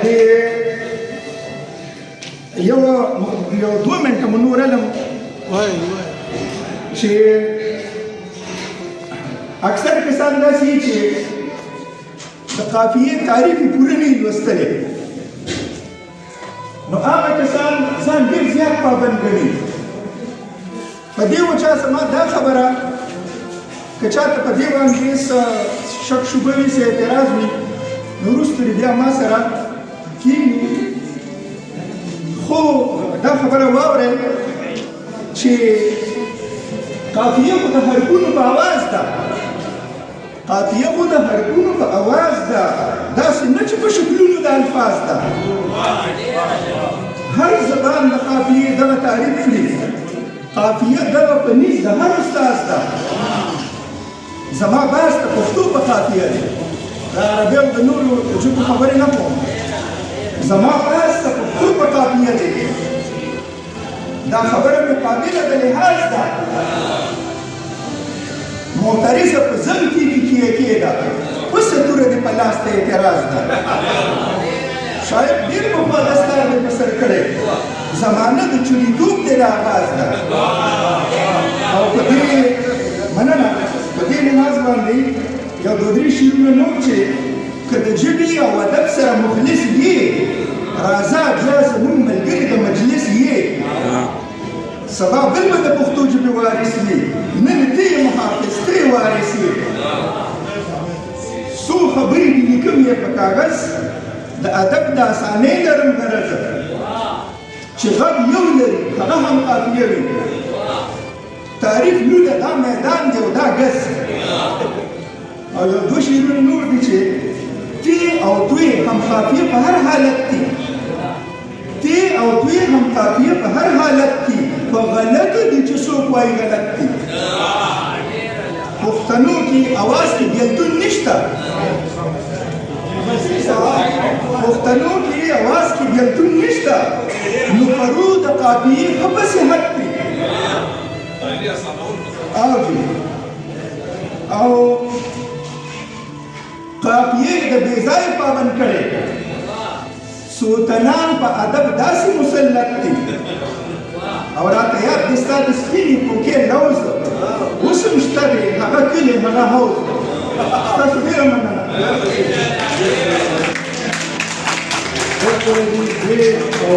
دې یو 2 منټه مو نور علم چې اکثر کسان داسې وي چې د قافیې تعریف یې پوره نه وي لوستلی نو هغه کسان ځان ډېر زیات پابند ګڼي په دې وجه زما دا خبره که چاته په دې باندې شک شبه وي څه اعتراض وي نو وروسته بیا ما سره کښېني خو دا خبره واورئ چې قافیه خو د حرفونو په اواز ده قافیه خو د حرفونو په اواز ده داسې نه چې په شکلونو د الفاظ ده هر زبان د قافیې دغه تعریف کړي قافیه دغه په نیز د هر استاذ ده زما بحث د پښتو په قافیه دی د عربي او د نورو ژبو خبرې نه کوم زما بحث د پښتو په قافیه دی دا خبره مې قابله د لحاظ ده معترضه په زم کې کېده اوس توره دې په لاس ته اعتراض ده شاید ډېر پخوا دستار دې په سر کړی زمانه د چوریتوب دې له آغاز ده او په دې مننه په دې لحاظ باندې یو 2-3 شعرونه نور چې که د ژبې او ادب سره مخلص یې راځه بیا زموږ ملګري د مجلس یې سبا بل به د پښتو ژبې وارث وي نن ته یې محافظ ته یې وارث یې څو خبرې دې لیکم یې په کاغذ د ادب د اسانۍ لرم غرضه چې غږ یو لري هغه هم قافیه وي تعریف لوله دا میدان دی او دا ګز او یو 2 شعرونه نور دي چې تی او توی هم قافیه په هر حالت کې تی او توی هم قافیه په هر حالت کې په غلطو دي چې څوک وایي غلط دي پښتنو کې اواز کې بیلتون نشته پښتنو کې اواز کې بیلتون نشته نو پرو د قافیې ښه په صحت دی او قافیې د بې ځایه پابند کړی سوتنان په ادب داسې مسلط دي او راته یاد دي ستا د سپینې کوکې لوز اوس هم شته دی هغه کلي هغه حوض ستاسو ډېره مننه او